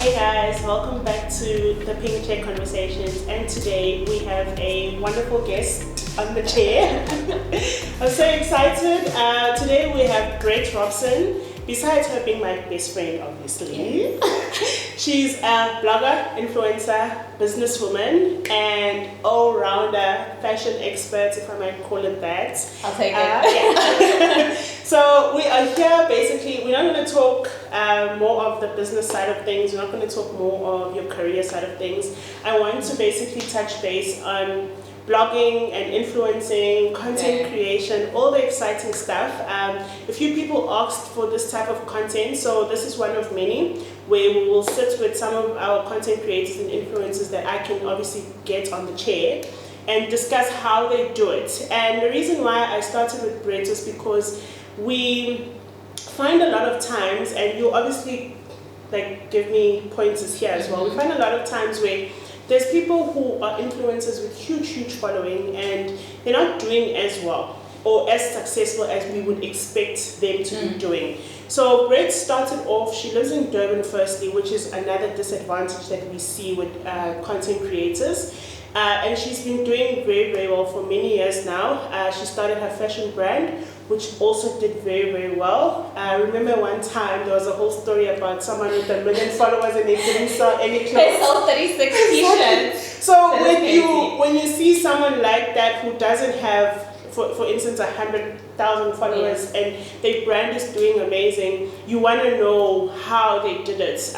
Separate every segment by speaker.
Speaker 1: Hey guys, welcome back to the Pink Chair Conversations, and today we have a wonderful guest on the chair. I'm so excited. Today we have Brett Robson. Besides her being my best friend, obviously, she's a blogger, influencer, businesswoman, and all-rounder fashion expert, if I might call it that.
Speaker 2: I'll take it.
Speaker 1: Yeah. So we are here basically, we're not going to talk more of the business side of things, we're not going to talk more of your career side of things. I want to basically touch base on blogging and influencing, content creation, all the exciting stuff. A few people asked for this type of content, so this is one of many where we will sit with some of our content creators and influencers that I can obviously get on the chair and discuss how they do it. And the reason why I started with Brett is because we find a lot of times, and you obviously like give me pointers here as well, we find a lot of times where there's people who are influencers with huge following and they're not doing as well or as successful as we would expect them to be doing. So Brett started off, she lives in Durban firstly, which is another disadvantage that we see with content creators. And she's been doing very well for many years now. She started her fashion brand, which also did very well. I remember one time there was a whole story about someone with 1 million followers and they didn't sell any clothes.
Speaker 2: They sold 36 t-shirts.
Speaker 1: So when you see someone like that who doesn't have, for instance, 100,000 followers and their brand is doing amazing, you want to know how they did it.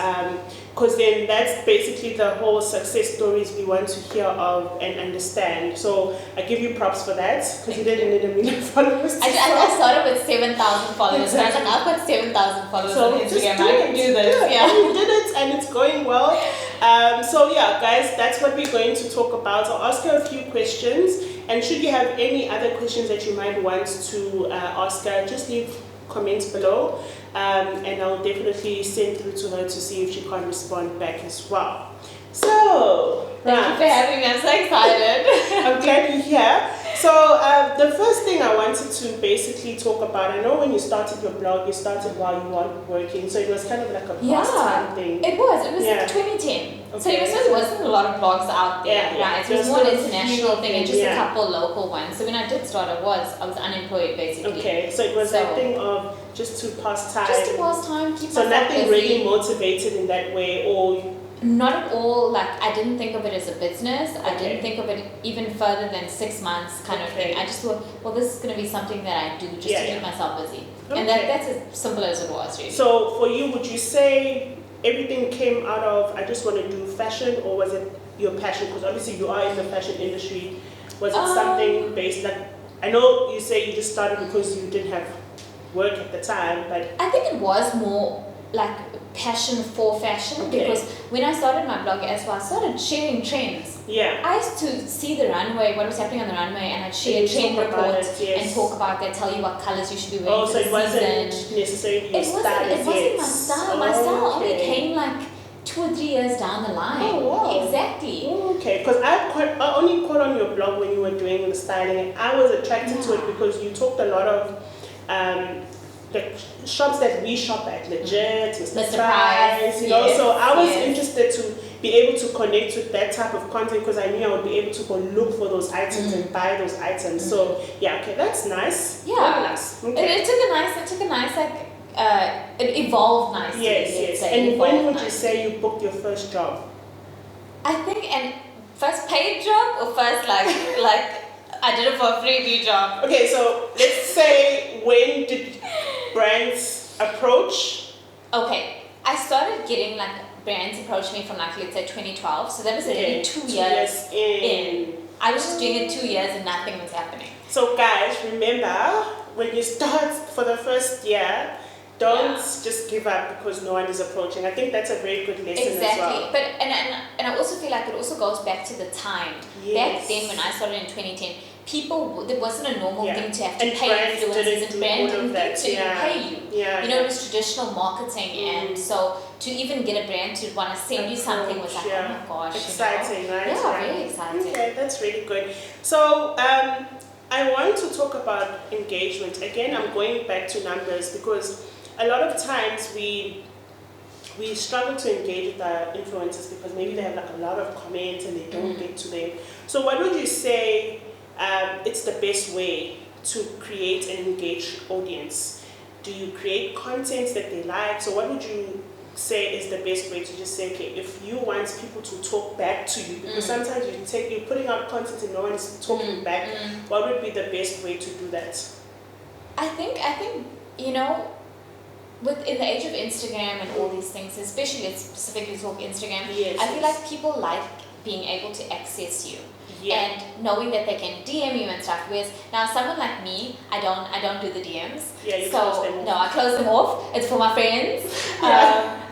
Speaker 1: Because then that's basically the whole success stories we want to hear of and understand. So I give you props for that, because you didn't need 1 million followers.
Speaker 2: I started with 7,000 followers. Exactly. And I was like, I've got 7,000 followers
Speaker 1: so
Speaker 2: on Instagram. I can do this.
Speaker 1: Yeah. And you did it and it's going well. So yeah, guys, that's what we're going to talk about. I'll ask her a few questions. And should you have any other questions that you might want to ask her, just leave comments below. And I'll definitely send through to her to see if she can respond back as well. So,
Speaker 2: thank you for having me. I'm so excited.
Speaker 1: I'm glad you're here. So, the first thing I wanted to basically talk about, I know when you started your blog, you started while you weren't working, so it was kind of like a pastime thing.
Speaker 2: It was 2010. Okay. So there wasn't a lot of blogs out there, right? It was more an international thing and just a couple local ones. So when I did start, I was unemployed basically.
Speaker 1: Okay, so it was a thing of just to pass time.
Speaker 2: Just to pass time, keep
Speaker 1: so
Speaker 2: myself
Speaker 1: nothing
Speaker 2: busy.
Speaker 1: really motivated in that way, or
Speaker 2: not at all. Like, I didn't think of it as a business. I didn't think of it even further than 6 months kind of thing. I just thought, well, this is going to be something that I do just to keep myself busy. And that's as simple as it was, really.
Speaker 1: So for you, would you say everything came out of, I just want to do fashion, or was it your passion? Because obviously you are in the fashion industry. Was it something based, like, I know you say you just started because you didn't have work at the time, but
Speaker 2: I think it was more like passion for fashion, because when I started my blog as well, I started sharing trends. I used to see the runway, what was happening on the runway, and I'd share trend reports and talk about that, tell you what colors you should be wearing for the season.
Speaker 1: So it wasn't necessarily your style.
Speaker 2: It wasn't my style. My style only came like 2 or 3 years down the line.
Speaker 1: Oh, wow.
Speaker 2: Exactly.
Speaker 1: Okay, because I only caught on your blog when you were doing the styling, and I was attracted to it because you talked a lot of the shops that we shop at, Legit, Mr. Price, you know, so I was interested to be able to connect with that type of content because I knew I would be able to go look for those items and buy those items. So yeah, okay, that's nice.
Speaker 2: Yeah,
Speaker 1: nice. Okay.
Speaker 2: It took a nice like it evolved nicely.
Speaker 1: Yes. And when would you say you booked your first job?
Speaker 2: I think first paid job or first like I did it for a freebie job.
Speaker 1: Okay, so let's say, when did brands approach?
Speaker 2: Okay, I started getting like brands approach me from like, let's say 2012. So that was already 2 years in. I was just doing it 2 years and nothing was happening.
Speaker 1: So guys, remember, when you start for the first year, don't just give up because no one is approaching. I think that's a very good lesson as well.
Speaker 2: But and I also feel like it also goes back to the time. Back then when I started in 2010, there wasn't a normal thing to have to pay influencers, and brands didn't think to even pay you. You know, it was traditional marketing, and so to even get a brand to want to send you something was like, oh my gosh.
Speaker 1: Exciting, right?
Speaker 2: Yeah, very exciting.
Speaker 1: Okay, that's really good. So I want to talk about engagement. Again, I'm going back to numbers because a lot of times we we struggle to engage with our influencers because maybe they have like a lot of comments and they don't get to them. So what would you say it's the best way to create an engaged audience? Do you create content that they like? So what would you say is the best way to just say, okay, if you want people to talk back to you, because sometimes you're putting out content and no one's talking back, what would be the best way to do that?
Speaker 2: I think you know, in the age of Instagram and all these things, especially let's specifically talk Instagram, I feel like people like being able to access you. And knowing that they can DM you and stuff. Whereas now someone like me, I don't do the DMs.
Speaker 1: You close them off.
Speaker 2: No, I close them off. It's for my friends.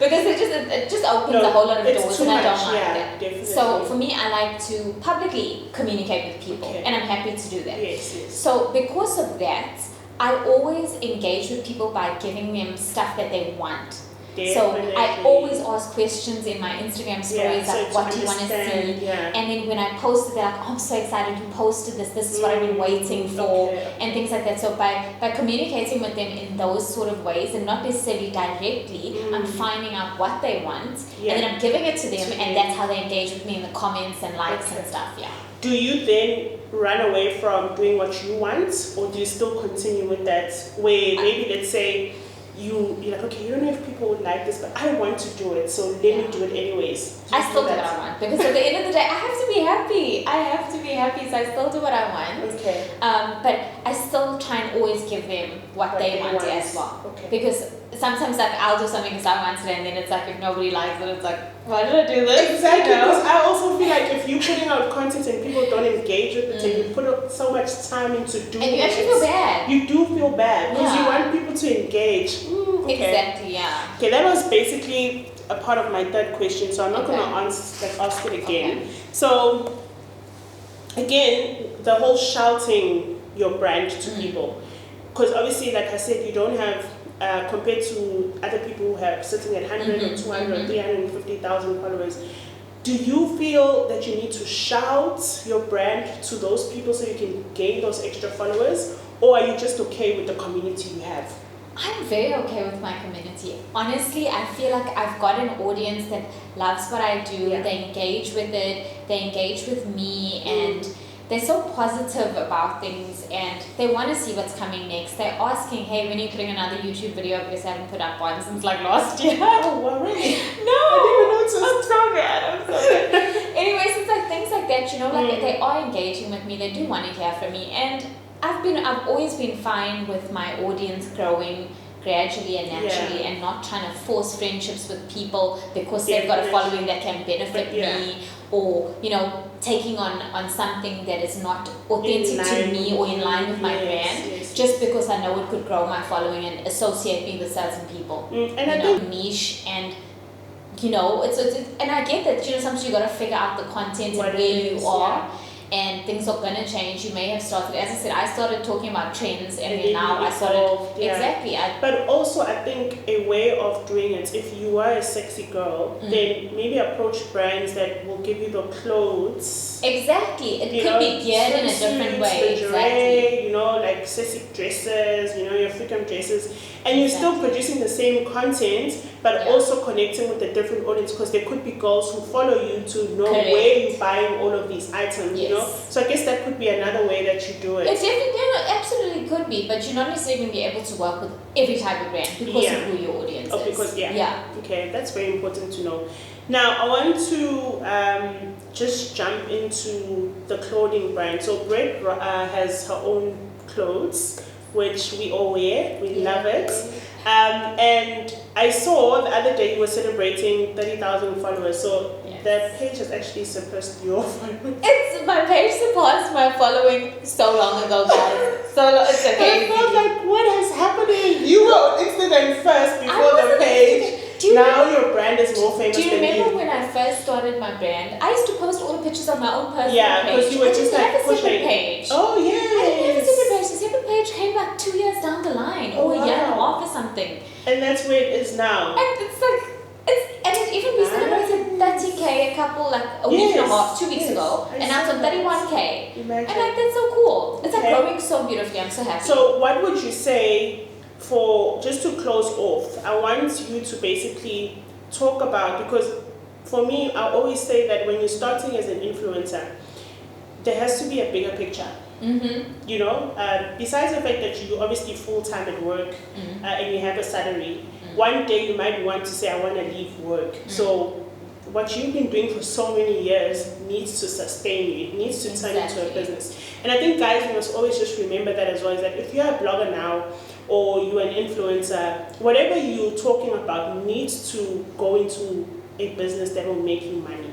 Speaker 2: Because it just opens a whole lot of doors and I don't like that.
Speaker 1: Definitely.
Speaker 2: So for me, I like to publicly communicate with people and I'm happy to do that.
Speaker 1: Yes.
Speaker 2: So because of that, I always engage with people by giving them stuff that they want. Definitely. So I always ask questions in my Instagram stories, like what do you want to see? And then when I post it, they're like, oh, I'm so excited you posted this is what I've been waiting for, and things like that. So by communicating with them in those sort of ways, and not necessarily directly, I'm finding out what they want, and then I'm giving it to them, and that's how they engage with me in the comments and likes and stuff.
Speaker 1: Do you then run away from doing what you want, or do you still continue with that where maybe let's say you're like, okay, you don't know if people would like this, but I want to do it, so let me do it anyways.
Speaker 2: I still do what I want, because at the end of the day, I have to be happy. So I still do what I want.
Speaker 1: Okay.
Speaker 2: But I still try and always give them what they want as well. Okay. Because sometimes like I'll do something because I want it, and then it's like if nobody likes it, it's like, why did I do this?
Speaker 1: Exactly. Because I also feel like if you're putting out content and people don't engage with it, and you put up so much time into doing it,
Speaker 2: and you actually feel bad.
Speaker 1: You do feel bad because you want people to engage.
Speaker 2: Exactly.
Speaker 1: Okay, that was basically a part of my third question, so I'm not going to ask it again. So again, the whole shouting your brand to people, because obviously, like I said, you don't have compared to other people who have sitting at 100 or 200 350,000 followers. Do you feel that you need to shout your brand to those people so you can gain those extra followers, or are you just okay with the community you have?
Speaker 2: I'm very okay with my community. Honestly, I feel like I've got an audience that loves what I do. They engage with it. They engage with me, and they're so positive about things, and they want to see what's coming next. They're asking, hey, when are you putting another YouTube video up? Because I haven't put up one since like last year.
Speaker 1: Oh, well, really?
Speaker 2: No!
Speaker 1: I didn't even notice.
Speaker 2: I'm so bad. Anyways, it's like things like that, you know, like they are engaging with me. They do want to hear from me, and I've always been fine with my audience growing gradually and naturally, and not trying to force friendships with people because they've got a following that can benefit me, or you know, taking on something that is not authentic to me or in line with my brand, just because I know it could grow my following and associate me with certain people.
Speaker 1: And I think
Speaker 2: niche, and you know, it's and I get that, you know, sometimes you got to figure out the content and where you are. And things are going to change. You may have started, as I said, I started talking about trends, and then now I started, exactly.
Speaker 1: But also I think a way of doing it, if you are a sexy girl, then maybe approach brands that will give you the clothes.
Speaker 2: Exactly. It could be geared in a different way.
Speaker 1: Exactly. You know, like sexy dresses, you know, your freakum dresses. And you're still producing the same content, but also connecting with a different audience, because there could be girls who follow you to know where you're buying all of these items, you know? So I guess that could be another way that you do it.
Speaker 2: It definitely, absolutely could be, but you're not necessarily going to be able to work with every type of brand because of who your audience is.
Speaker 1: Because, okay, that's very important to know. Now, I want to just jump into the clothing brand. So Brett has her own clothes, which we all wear. We love it. And I saw the other day you were celebrating 30,000 followers. So the page has actually surpassed your followers.
Speaker 2: My page surpassed my following so long ago, guys. It's okay.
Speaker 1: I felt like, what is happening? You were on Instagram first before the page. Now your brand is more famous than you.
Speaker 2: Do you remember when I first started my brand? I used to post all the pictures on my own personal page.
Speaker 1: Yeah, because you were just like pushing.
Speaker 2: Page.
Speaker 1: Oh, yeah.
Speaker 2: I didn't have a separate page. The separate page came like 2 years down the line, or a year and a half or something.
Speaker 1: And that's where it is now.
Speaker 2: And it's like, and it even we celebrated 30K a week and a half, 2 weeks ago, and now it's on 31K.
Speaker 1: Imagine.
Speaker 2: And like, that's so cool. It's like growing so beautifully. I'm so happy.
Speaker 1: So what would you say, for just to close off, I want you to basically talk about, because for me, I always say that when you're starting as an influencer, there has to be a bigger picture.
Speaker 2: Mm-hmm.
Speaker 1: You know, besides the fact that you obviously full-time at work and you have a salary, one day you might want to say, I want to leave work. So what you've been doing for so many years needs to sustain you. It needs to turn into a business. And I think, guys, we must always just remember that as well, is that if you're a blogger now or you're an influencer, whatever you're talking about needs to go into a business that will make you money.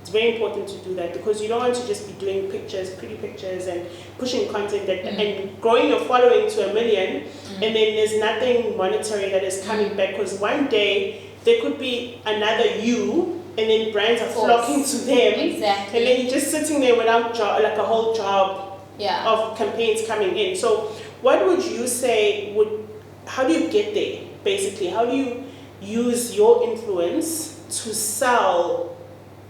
Speaker 1: It's very important to do that, because you don't want to just be doing pictures, pretty pictures, and pushing content that and growing your following to 1 million, and then there's nothing monetary that is coming back, because one day there could be another you, and then brands are flocking to them, and then you're just sitting there without job, like a whole job of campaigns coming in. So what would you say how do you get there, basically? How do you use your influence to sell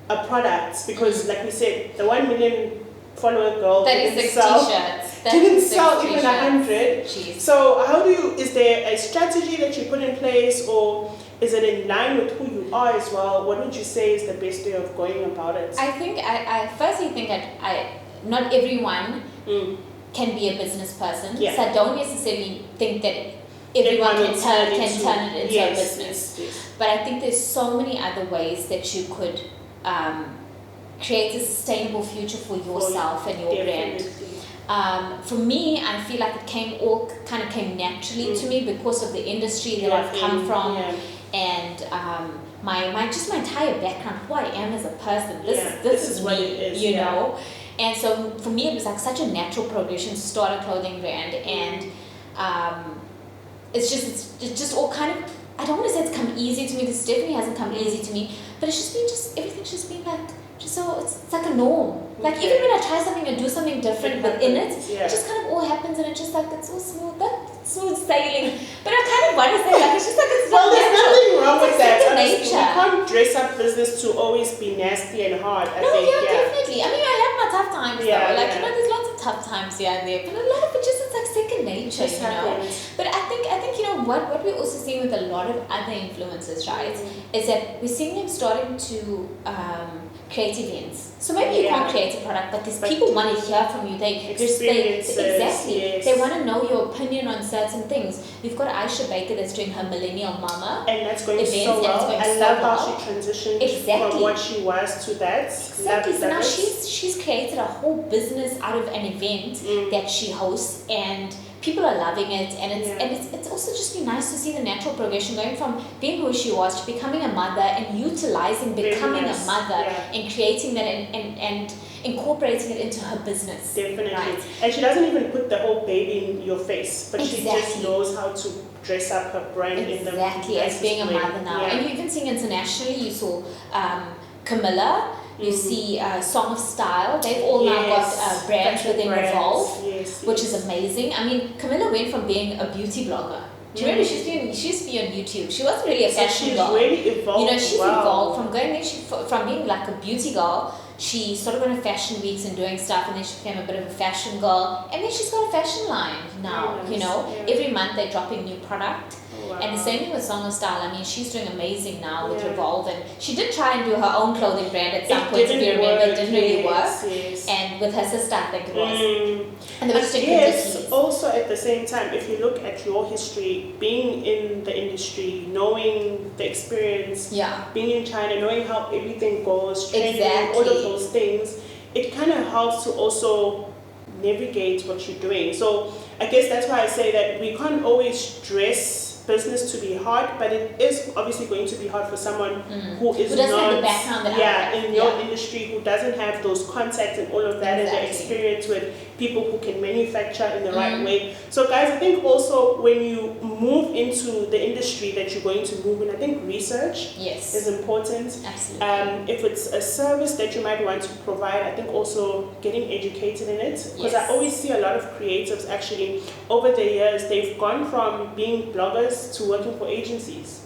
Speaker 1: a product? Because like we said, the 1 million follower girl didn't sell even 100. So how is there a strategy that you put in place, or is it in line with who you are as well? What would you say is the best way of going about it?
Speaker 2: I think I firstly think not everyone can be a business person. So I don't necessarily think that everyone can turn it into a business. Yes. But I think there's so many other ways that you could create a sustainable future for yourself and your brand. For me, I feel like it came naturally to me because of the industry that I've come from, and my entire background, who I am as a person. This is what it is, you know. And so for me, it was like such a natural progression to start a clothing brand, and it's just all kind of, I don't want to say it's come easy to me, because it definitely hasn't come easy to me, but it's everything's just been like, so it's like a norm. Like even when I try something and do something different within it, it just kind of all happens, and it's just like, it's all smooth sailing. But I kind of want to say, like, it's just like, it's not
Speaker 1: there's
Speaker 2: natural.
Speaker 1: nothing wrong with that.
Speaker 2: Nature.
Speaker 1: You can't dress up business to always be nasty and hard, I think.
Speaker 2: Definitely. I mean, I have my tough times though. Like, you know, there's lots of tough times here and there, but a lot of it it's like second nature, you know. But I think you know what we're also seeing with a lot of other influencers, right, is that we're seeing them starting to create events. So maybe you can't create a product, but these people want to hear from you. They want to know your opinion on certain things. We've got Aisha Baker that's doing her Millennial Mama,
Speaker 1: and that's going so well. I love how she transitioned from what she was to that.
Speaker 2: Exactly. So now she's created a whole business out of an event that she hosts, and people are loving it, and it's also just been nice to see the natural progression, going from being who she was to becoming a mother, and utilizing becoming a mother and creating that and incorporating it into her business.
Speaker 1: Definitely. Right? And she doesn't even put the whole baby in your face, but she just knows how to dress up her brand in the
Speaker 2: as being a mother now. And you even seeing internationally, you saw Camilla. You see Song of Style. They've all now got brands within Revolve, which is amazing. I mean, Camilla went from being a beauty blogger. Do you remember she used to be on YouTube? She wasn't really a fashion girl.
Speaker 1: Really evolved.
Speaker 2: You know, she's evolved from from being like a beauty girl. She started going to fashion weeks and doing stuff, and then she became a bit of a fashion girl. And then she's got a fashion line now. You know, every month they're dropping new product. And the same thing with Song of Style. I mean, she's doing amazing now with Revolve, and she did try and do her own clothing brand at some point. If you remember, it didn't really work. And with her sister, I think it was. And they were just doing
Speaker 1: also at the same time, if you look at your history, being in the industry, knowing the experience, being in China, knowing how everything goes, training, all of those things, it kind of helps to also navigate what you're doing. So I guess that's why I say that we can't always dress business to be hard, but it is obviously going to be hard for someone who doesn't
Speaker 2: have the background that
Speaker 1: in your industry, who doesn't have those contacts and all of that, and the experience with people who can manufacture in the right way. So guys, I think also when you move into the industry that you're going to move in, I think research is important.
Speaker 2: Absolutely.
Speaker 1: If it's a service that you might want to provide, I think also getting educated in it, because I always see a lot of creatives actually over the years, they've gone from being bloggers to working for agencies.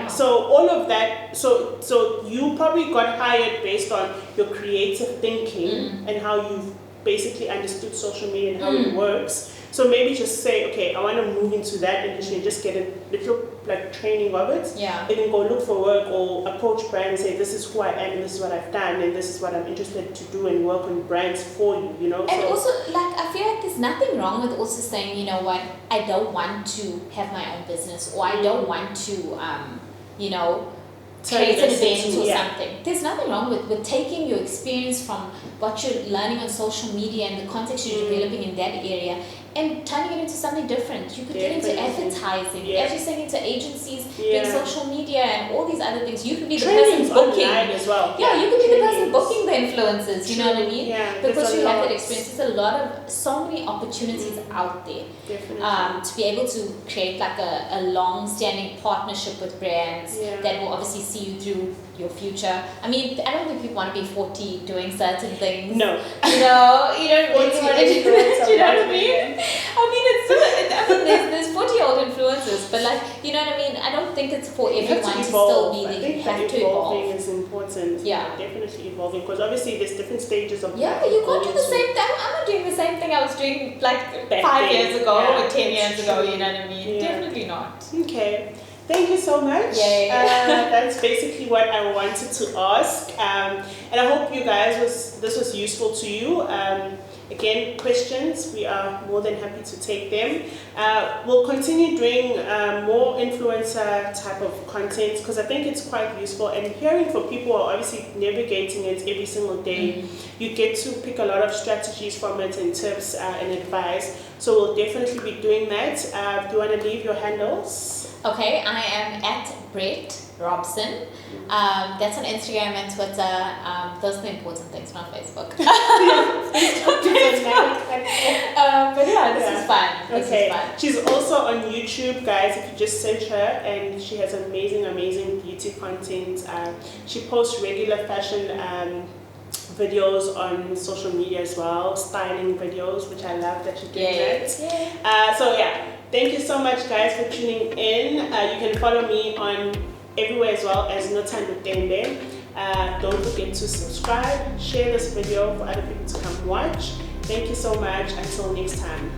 Speaker 1: So all of that, so you probably got hired based on your creative thinking and how you've basically understood social media and how it works. So maybe just say, okay, I want to move into that industry and just get a little like training of it.
Speaker 2: Yeah.
Speaker 1: And then go look for work or approach brands and say, this is who I am and this is what I've done and this is what I'm interested to do and work on brands for you, you know.
Speaker 2: And also, like, I feel like there's nothing wrong with also saying, you know what, I don't want to have my own business, or I don't want to, you know, create an event or something. There's nothing wrong with taking your experience from what you're learning on social media and the context you're developing in that area and turning it into something different. You could get into advertising, as you're saying, into agencies, doing social media and all these other things. You could be the person booking
Speaker 1: as well.
Speaker 2: Yeah, you could be the person booking the influencers, you know what I mean?
Speaker 1: Yeah,
Speaker 2: because you have that experience. There's a lot of, so many opportunities out there. To be able to create like a long-standing partnership with brands that will obviously see you through your future. I mean, I don't think people want to be 40 doing certain things.
Speaker 1: No.
Speaker 2: You know, you don't really want to do it. You know what I mean? I mean, it's still, I mean, there's 40-year-old influencers, but like, you know what I mean? I don't think it's for everyone to still be there. You have to evolve.
Speaker 1: Evolving is important.
Speaker 2: Yeah.
Speaker 1: Definitely evolving, because obviously there's different stages of
Speaker 2: yeah, you can't do the same thing. I'm not doing the same thing I was doing like 5 years ago or 10 years ago, you know what I mean? Yeah. Definitely not.
Speaker 1: Okay. Thank you so much.
Speaker 2: Yay.
Speaker 1: That's basically what I wanted to ask. And I hope you guys this was useful to you. Again, questions, we are more than happy to take them. We'll continue doing more influencer type of content, because I think it's quite useful, and hearing from people who are obviously navigating it every single day, you get to pick a lot of strategies from it and tips and advice. So we'll definitely be doing that. Do you want to leave your handles? Okay,
Speaker 2: I am at Brett Robson. That's on Instagram and Twitter. Those are the important things, not Facebook. But yeah, this is fun. This is fun.
Speaker 1: She's also on YouTube, guys. If you just search her, and she has amazing beauty content. She posts regular fashion videos on social media as well, styling videos, which I love that you're doing that. So yeah, thank you so much, guys, for tuning in. You can follow me on everywhere as well as No Time with Dembe. Don't forget to subscribe, share this video for other people to come watch. Thank you so much. Until next time.